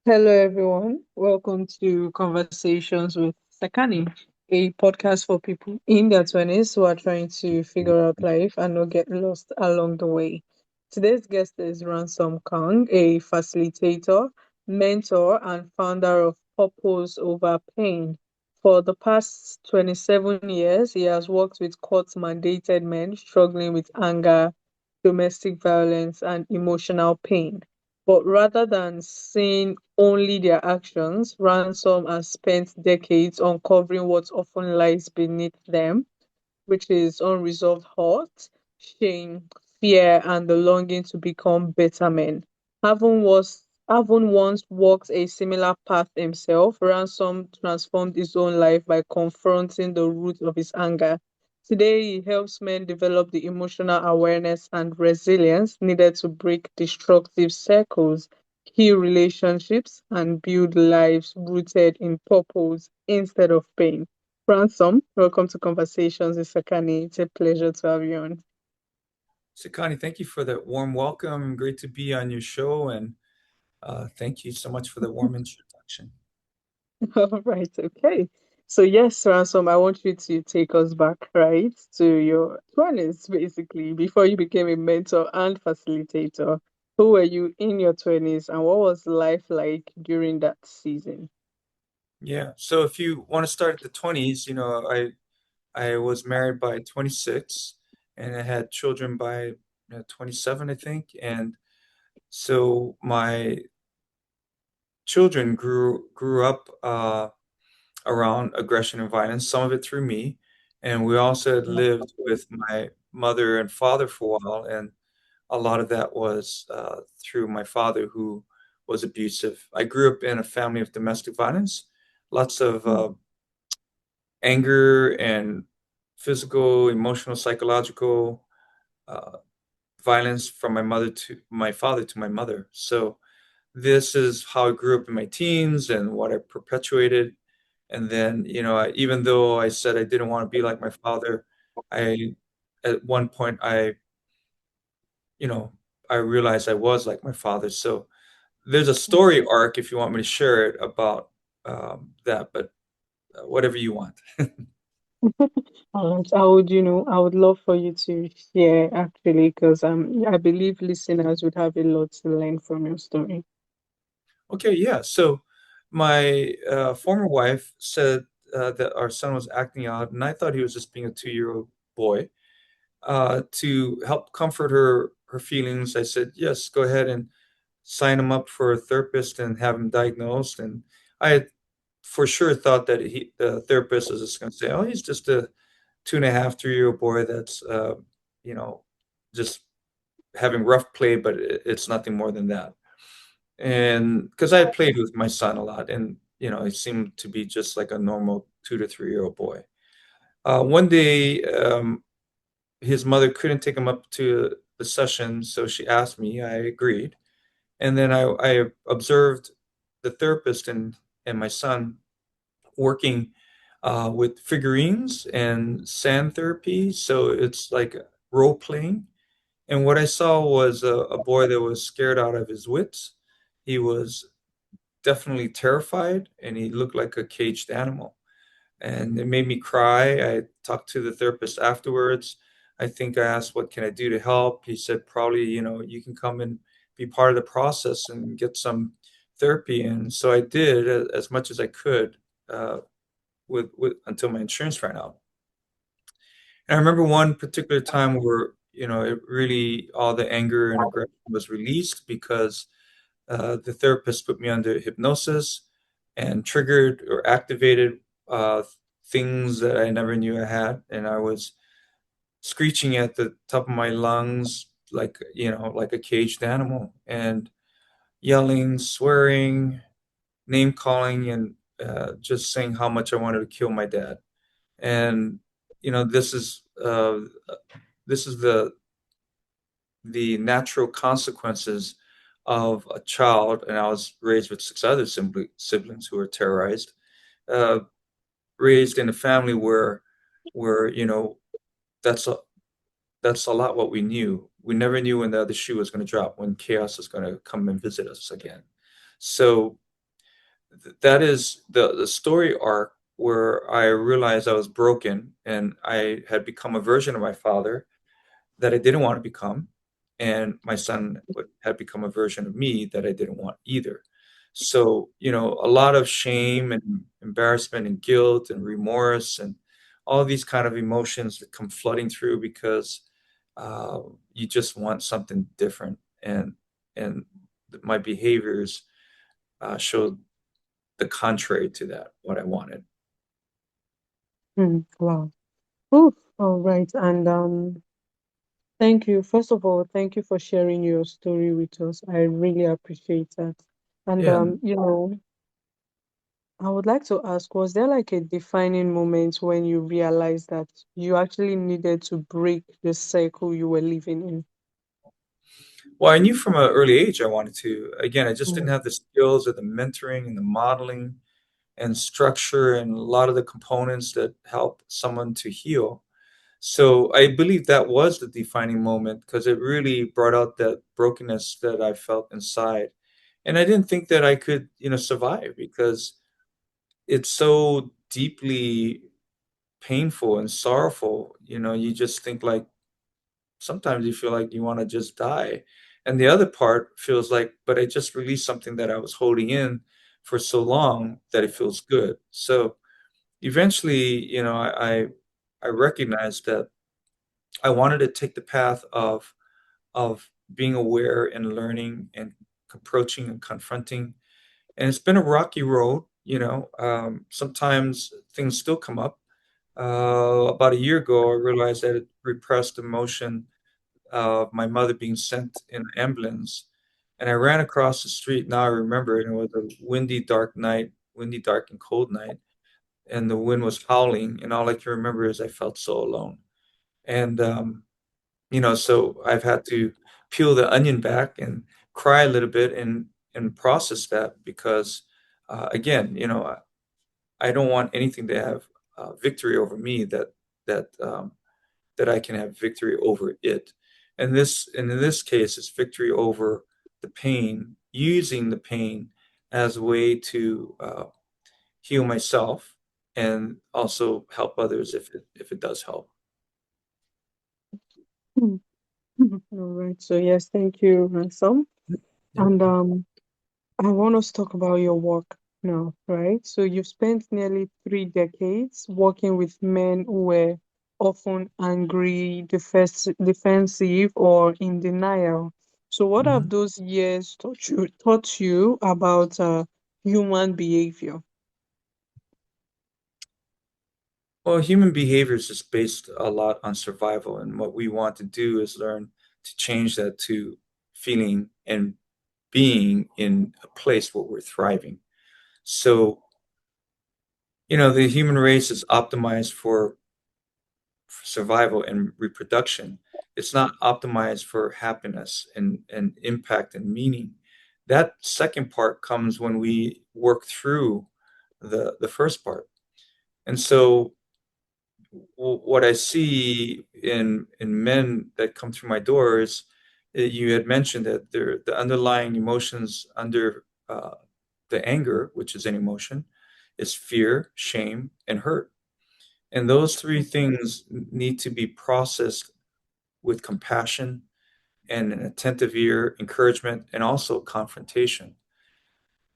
Hello, everyone. Welcome to Conversations with Sekani, a podcast for people in their 20s who are trying to figure out life and not get lost along the way. Today's guest is Ransom Kong, a facilitator, mentor, and founder of Purpose Over Pain. For the past 27 years, he has worked with court mandated men struggling with anger, domestic violence, and emotional pain. But rather than seeing only their actions, Ransom has spent decades uncovering what often lies beneath them, which is unresolved hurt, shame, fear, and the longing to become better men. Having once walked a similar path himself, Ransom transformed his own life by confronting the root of his anger. Today, he helps men develop the emotional awareness and resilience needed to break destructive circles, heal relationships, and build lives rooted in purpose instead of pain. Ransom, welcome to Conversations with Sekani. It's a pleasure to have you on. Sekani, thank you for that warm welcome. Great to be on your show, and thank you so much for the warm introduction. All right, okay. So yes, Ransom, I want you to take us back, right, to your 20s, basically, before you became a mentor and facilitator. Who were you in your 20s and what was life like during that season? Yeah, so if you want to start at the 20s, I was married by 26, and I had children by 27, I think. And so my children grew up around aggression and violence, some of it through me, and we also had lived with my mother and father for a while, and a lot of that was through my father, who was abusive. I grew up in a family of domestic violence, lots of anger and physical, emotional, psychological uh, violence from my mother to my father to my mother. So this is how I grew up in my teens and what I perpetuated. And then, even though I said I didn't want to be like my father, I, at one point, you know, I realized I was like my father. So there's a story arc if you want me to share it about that, but whatever you want. I would love for you to share actually, because I believe listeners would have a lot to learn from your story. Okay, yeah. So my former wife said that our son was acting out, and I thought he was just being a 2-year-old boy. To help comfort her feelings, I said, yes, go ahead and sign him up for a therapist and have him diagnosed. And I had for sure thought that the therapist was just going to say, oh, he's just a 2.5, 3-year-old boy that's, you know, just having rough play, but it's nothing more than that. And because I had played with my son a lot, and it seemed to be just like a normal 2 to 3-year-old boy. One day, his mother couldn't take him up to the session, so she asked me. I agreed, and then I observed the therapist and my son working with figurines and sand therapy. So it's like role playing. And what I saw was a boy that was scared out of his wits. He was definitely terrified, and he looked like a caged animal. And it made me cry. I talked to the therapist afterwards. I think I asked, what can I do to help? He said, probably, you can come and be part of the process and get some therapy. And so I did as much as I could with until my insurance ran out. And I remember one particular time where, it really, all the anger and aggression was released because the therapist put me under hypnosis and triggered or activated uh, things that I never knew I had. And I was screeching at the top of my lungs, like a caged animal, and yelling, swearing, name calling, and just saying how much I wanted to kill my dad. And this is the natural consequences of a child. And I was raised with six other siblings who were terrorized, uh, raised in a family where that's a that's a lot what we knew. We never knew when the other shoe was going to drop, when chaos is going to come and visit us again. So that is the story arc where I realized I was broken and I had become a version of my father that I didn't want to become, and my son had become a version of me that I didn't want either. So, a lot of shame and embarrassment and guilt and remorse and all these kind of emotions that come flooding through because uh, you just want something different, and my behaviors showed the contrary to that, what I wanted. Wow. Oh, all right. And thank you. First of all, thank you for sharing your story with us. I really appreciate that. And Yeah. I would like to ask, was there like a defining moment when you realized that you actually needed to break the cycle you were living in? Well, I knew from an early age I wanted to. Again, I just didn't Mm, have the skills or the mentoring and the modeling and structure and a lot of the components that help someone to heal. So I believe that was the defining moment because it really brought out that brokenness that I felt inside. And I didn't think that I could, survive because it's so deeply painful and sorrowful. You just think like sometimes you feel like you want to just die. And the other part feels like, but I just released something that I was holding in for so long that it feels good. So eventually, I recognized that I wanted to take the path of being aware and learning and approaching and confronting. And it's been a rocky road. Sometimes things still come up. About a year ago, I realized that repressed emotion of my mother being sent in an ambulance. And I ran across the street. Now I remember it. It was a windy, dark night, windy, dark, and cold night. And the wind was howling. And all I can remember is I felt so alone. And, so I've had to peel the onion back and cry a little bit and process that because, again, I don't want anything to have victory over me that that I can have victory over it. And in this case, it's victory over the pain, using the pain as a way to heal myself and also help others if it does help. mm, all right. So yes, thank you, Ransom. You're And welcome. I want us to talk about your work now, right? So you've spent nearly 3 decades working with men who were often angry, defensive, or in denial. So what have Mhm. those years taught you about human behavior? Well, human behavior is just based a lot on survival, and what we want to do is learn to change that to feeling and being in a place where we're thriving. So, the human race is optimized for survival and reproduction. It's not optimized for happiness and impact and meaning. That second part comes when we work through the first part. And so what I see in men that come through my doors, you had mentioned that the underlying emotions under the anger, which is an emotion, is fear, shame, and hurt. And those three things need to be processed with compassion and an attentive ear, encouragement, and also confrontation.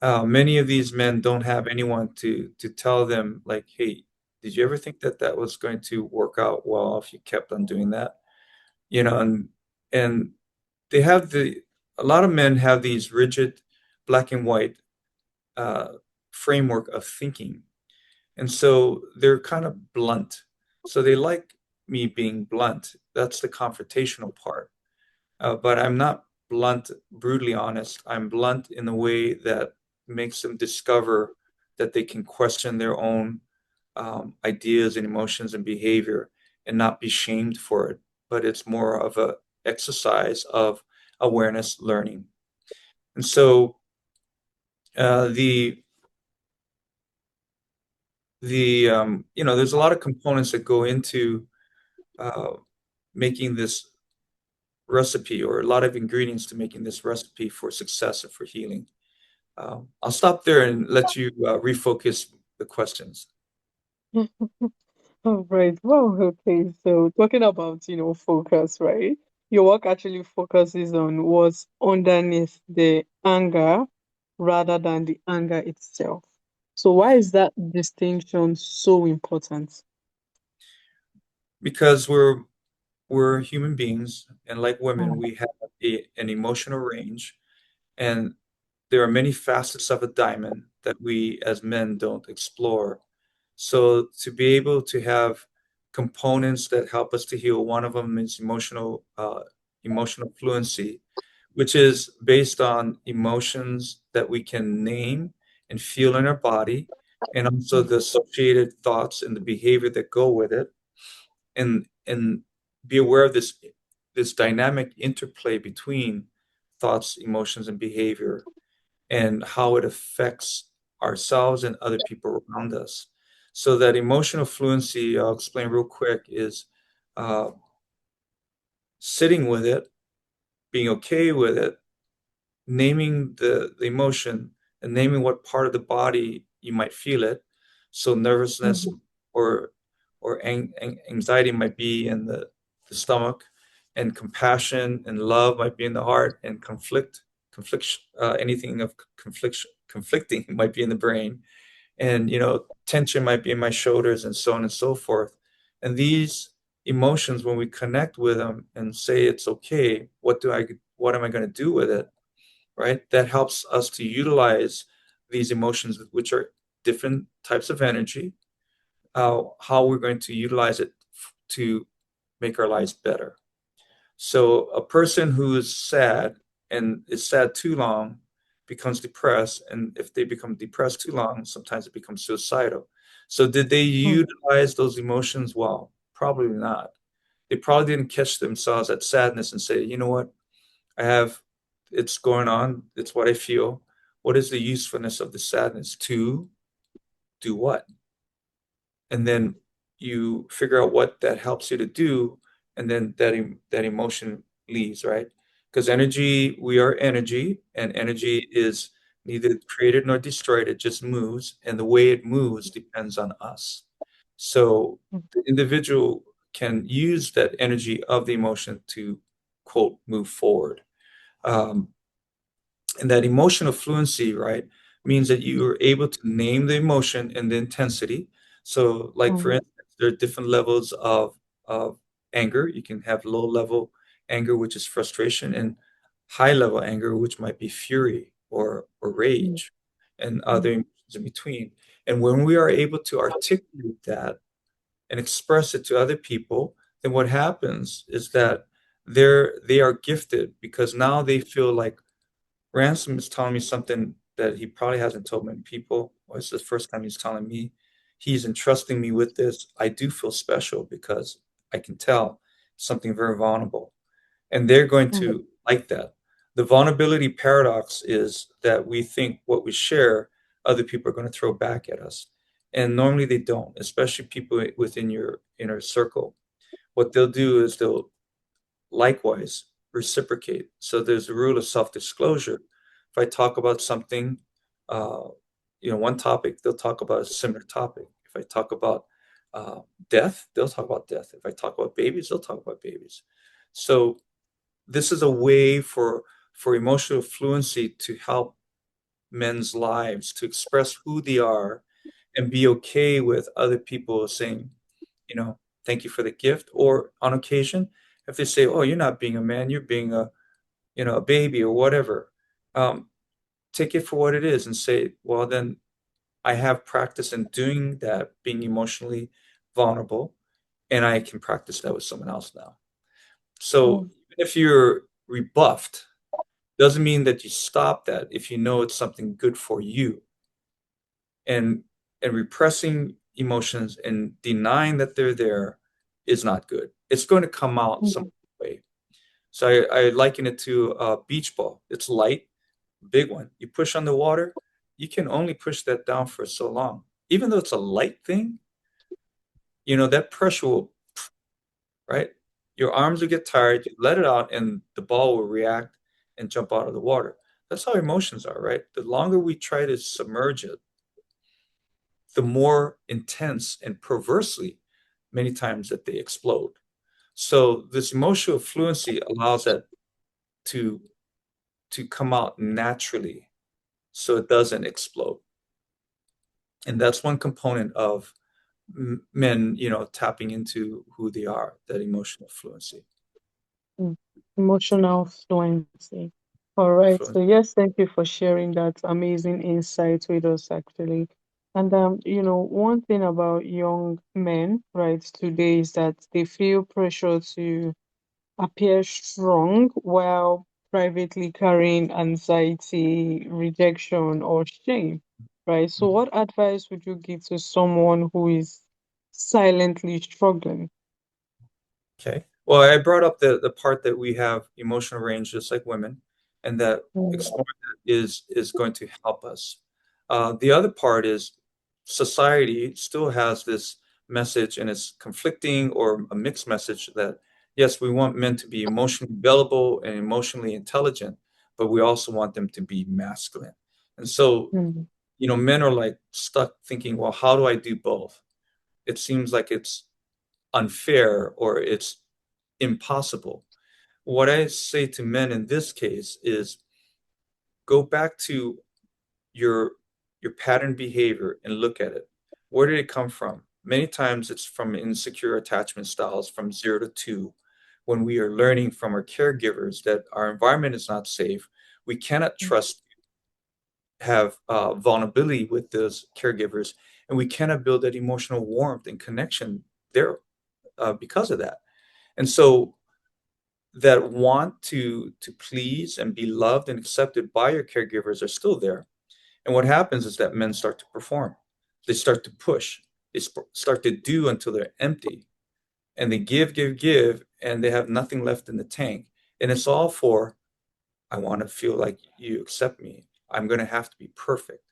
Many of these men don't have anyone to tell them like, "Hey, did you ever think that that was going to work out well if you kept on doing that?" And they have the a lot of men have these rigid black and white uh, framework of thinking, and so they're kind of blunt. So they like me being blunt. That's the confrontational part. But I'm not blunt, brutally honest. I'm blunt in a way that makes them discover that they can question their own ideas and emotions and behavior and not be shamed for it. But it's more of a exercise of awareness learning. And so uh, the there's a lot of components that go into uh, making this recipe, or a lot of ingredients to making this recipe for success or for healing. I'll stop there and let you refocus the questions. All right. Well, okay. So talking about, focus, right? Your work actually focuses on what's underneath the anger rather than the anger itself. So why is that distinction so important? Because we're human beings, and like women, Mm, we have an emotional range, and there are many facets of a diamond that we as men don't explore. So to be able to have components that help us to heal, one of them is emotional fluency, which is based on emotions that we can name and feel in our body, and also mm, the associated thoughts and the behavior that go with it, and be aware of this dynamic interplay between thoughts, emotions, and behavior, and how it affects ourselves and other people around us. So that emotional fluency, I'll explain real quick, is uh, sitting with it, being okay with it, naming the emotion, and naming what part of the body you might feel it. So nervousness mm, or anxiety might be in the stomach, and compassion and love might be in the heart, and anything of conflicting might be in the brain, and tension might be in my shoulders, and so on and so forth. And these emotions, when we connect with them and say it's okay, what am I going to do with it, right? That helps us to utilize these emotions, which are different types of energy, how we're going to utilize it to make our lives better. So a person who is sad and is sad too long becomes depressed, and if they become depressed too long, sometimes it becomes suicidal. So did they mm, utilize those emotions well? Probably not. They probably didn't catch themselves at sadness and say, you know what, I have, it's going on, it's what I feel. What is the usefulness of the sadness? To do what? And then you figure out what that helps you to do, and then that emotion leaves, right? Because energy, we are energy, and energy is neither created nor destroyed. It just moves, and the way it moves depends on us. So mm, the individual can use that energy of the emotion to, quote, move forward. um, and that emotional fluency, right, means that you are able to name the emotion and the intensity. So, like for mm, instance, there are different levels of anger. You can have low level anger, which is frustration, and high level anger, which might be fury or mm, rage, and other mm, emotions in between. And when we are able to articulate that and express it to other people, then what happens is that they are gifted, because now they feel like Ransom is telling me something that he probably hasn't told many people. Well, it's the first time he's telling me. He's entrusting me with this. I do feel special because I can tell something very vulnerable. And they're going mm, to like that. The vulnerability paradox is that we think what we share, other people are going to throw back at us. And normally they don't, especially people within your inner circle. What they'll do is they'll likewise reciprocate. So there's a rule of self-disclosure. If I talk about something, uh, one topic, they'll talk about a similar topic. If I talk about uh, death, they'll talk about death. If I talk about babies, they'll talk about babies. So this is a way for emotional fluency to help men's lives to express who they are and be okay with other people saying, thank you for the gift. Or on occasion, if they say, oh, you're not being a man, you're being a baby or whatever, um, take it for what it is and say, well, then I have practice in doing that, being emotionally vulnerable, and I can practice that with someone else now. So mm, even if you're rebuffed, doesn't mean that you stop that if you know it's something good for you. And repressing emotions and denying that they're there is not good. It's going to come out some mm, way. So I liken it to a beach ball. It's light, big one. You push on the water, you can only push that down for so long. Even though it's a light thing, that pressure will, right? Your arms will get tired, you let it out, and the ball will react and jump out of the water. That's how emotions are, right? The longer we try to submerge it, the more intense and perversely many times that they explode. So this emotional fluency allows that to come out naturally so it doesn't explode. And that's one component of men, tapping into who they are, that emotional fluency. Mm. Emotional fluency. All right. So Fluency. yes, thank you for sharing that amazing insight with us actually. And one thing about young men, right, today is that they feel pressure to appear strong while privately carrying anxiety, rejection, or shame, right? So Mhm. what advice would you give to someone who is silently struggling? Okay. Well, I brought up the part that we have emotional range just like women, and that Mm, exploring that is going to help us. The other part is society still has this message, and it's conflicting or a mixed message that yes, we want men to be emotionally available and emotionally intelligent, but we also want them to be masculine. And so, mm, men are like stuck thinking, well, how do I do both? It seems like it's unfair or it's impossible. What I say to men in this case is go back to your pattern behavior and look at it. Where did it come from? Many times it's from insecure attachment styles from 0 to 2. When we are learning from our caregivers that our environment is not safe, we cannot mm, trust, have vulnerability with those caregivers, and we cannot build that emotional warmth and connection there because of that. And so that want to please and be loved and accepted by your caregivers are still there. And what happens is that men start to perform. They start to push. They start to do until they're empty. And they give, give, give, and they have nothing left in the tank. And it's all for, I want to feel like you accept me. I'm going to have to be perfect.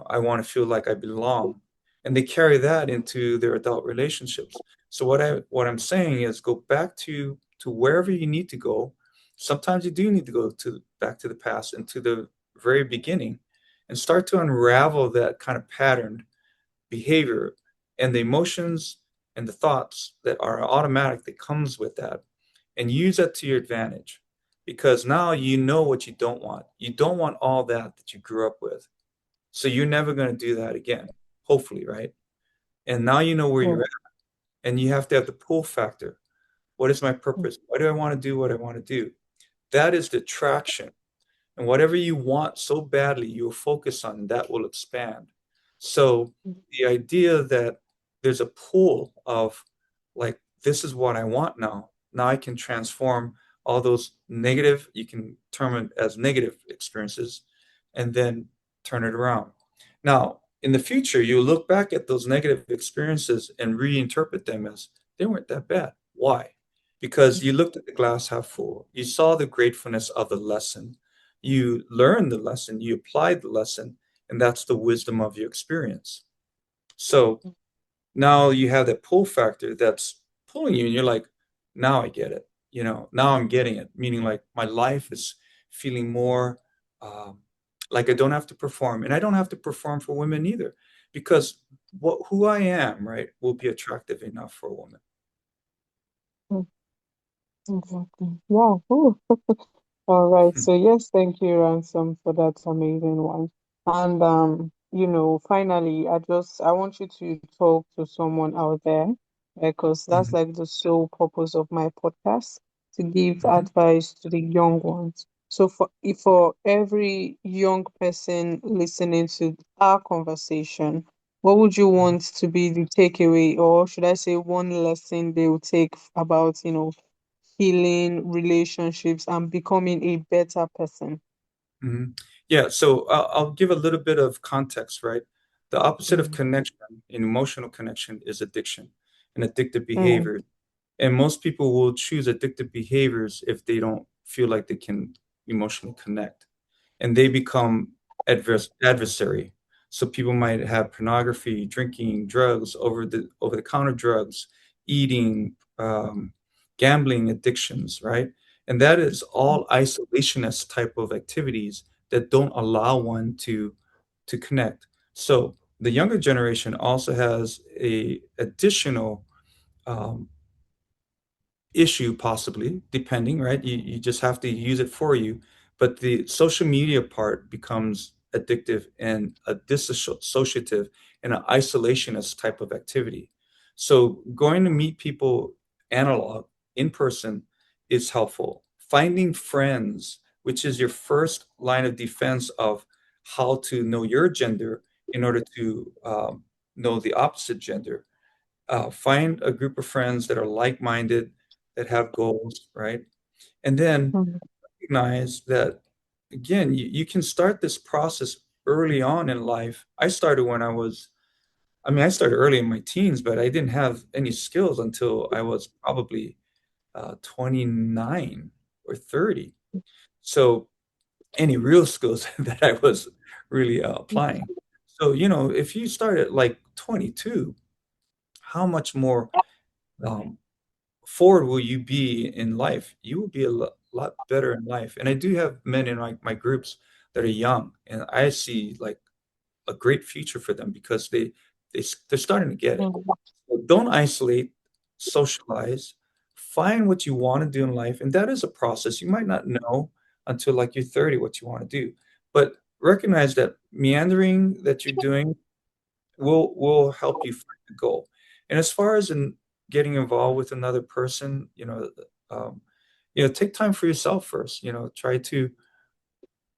I want to feel like I belong. And they carry that into their adult relationships. So what I'm saying is go back to wherever you need to go. Sometimes you do need to go to back to the past and to the very beginning and start to unravel that kind of patterned behavior and the emotions and the thoughts that are automatic that comes with that, and use that to your advantage, because now you know what you don't want. You don't want all that you grew up with, so you're never going to do that again, hopefully, right? And now you know where you're mm, at, and you have to have the pull factor. What is my mm, purpose? Why do I want to do what I want to do? That is the traction. And whatever you want so badly, you'll focus on, that will expand. So mm, the idea that there's a pool of like, this is what I want now. Now I can transform all those negative, you can term it as negative experiences, and then turn it around. Now, in the future, you look back at those negative experiences and reinterpret them as they weren't that bad. Why? Because you looked at the glass half full. You saw the gratefulness of the lesson. You learned the lesson, you applied the lesson, and that's the wisdom of your experience. So now you have that pull factor that's pulling you, and you're like, now I get it. Now I'm getting it, meaning like my life is feeling more um, like I don't have to perform, and I don't have to perform for women either, because who I am, right, will be attractive enough for a woman. mm. Exactly. Wow. Ooh. All right. So yes, thank you, Ransom, for that amazing one. And finally, I want you to talk to someone out there because that's Mhm, like the sole purpose of my podcast, to give mhm, advice to the young ones. So for every young person listening to our conversation, what would you mhm. want to be the takeaway, or should I say one lesson they will take about, healing relationships and becoming a better person? Mhm. Yeah, so I'll give a little bit of context, right? The opposite of Mm, connection in emotional connection is addiction and addictive mm, behavior. And most people will choose addictive behaviors if they don't feel like they can emotionally connect. And they become adversary. So people might have pornography, drinking, drugs, over the counter drugs, eating, gambling addictions, right? And that is all isolationist type of activities that don't allow one to connect. So the younger generation also has a additional um, issue, possibly, depending, right? You just have to use it for you. But the social media part becomes addictive and a dissociative and an isolationist type of activity. So going to meet people analog in person is helpful. Finding friends, which is your first line of defense of how to know your gender in order to know the opposite gender. Find a group of friends that are like-minded, that have goals, right? And then Mm, recognize that, again, you can start this process early on in life. I started early in my teens, but I didn't have any skills until I was probably 29 or 30. So any real skills that I was really applying. So, if you start at like 22, how much more um, forward will you be in life? You will be a lot better in life. And I do have men in my groups that are young, and I see like a great future for them because they're starting to get it. mm, So don't isolate, socialize, find what you want to do in life, and that is a process. You might not know until like you're 30 what you want to do, but recognize that meandering that you're doing will help you find the goal. And as far as in getting involved with another person, um, take time for yourself first. Try to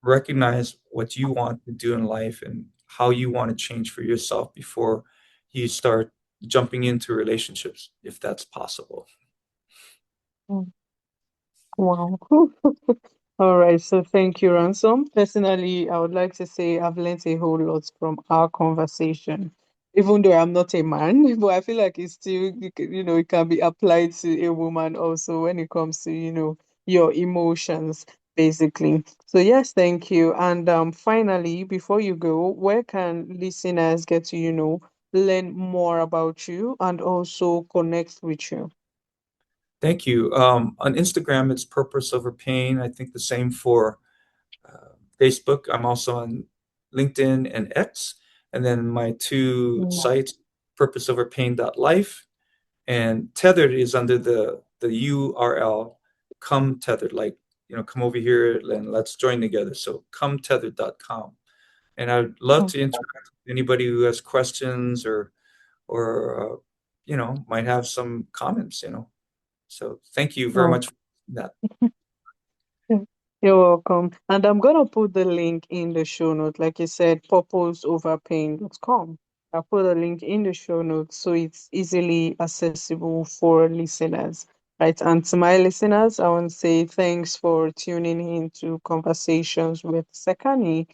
recognize what you want to do in life and how you want to change for yourself before you start jumping into relationships, if that's possible. mm. Wow. All right, so thank you, Ransom. Personally, I would like to say I've learned a whole lot from our conversation. Even though I'm not a man, but I feel like it's still, it can be applied to a woman also when it comes to, your emotions, basically. So yes, thank you. And finally, before you go, where can listeners get to, learn more about you and also connect with you? Thank you. On Instagram, it's Purpose Over Pain. I think the same for Facebook. I'm also on LinkedIn and X. And then my two Mm, sites, purposeoverpain.life and Tethered is under the URL come tethered, like, come over here and let's join together. So cometethered.com. And I'd love mm, to interact with anybody who has questions or might have some comments. So thank you very mm. much for that. Mm. You're welcome. And I'm gonna put the link in the show note, like you said, purposeoverpain.com. I'll put the link in the show notes so it's easily accessible for listeners. Right. And to my listeners, I want to say thanks for tuning in to Conversations with Sekani.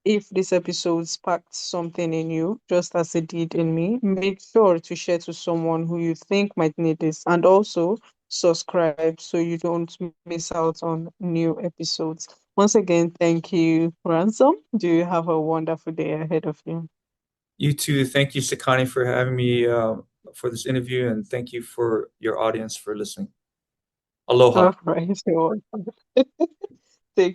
If this episode sparked something in you, just as it did in me, make sure to share to someone who you think might need this. And also, subscribe so you don't miss out on new episodes. Once again, thank you, Ransom. Do you have a wonderful day ahead of you? You too. Thank you, Sekani, for having me for this interview, and thank you for your audience for listening. Aloha. All right. Take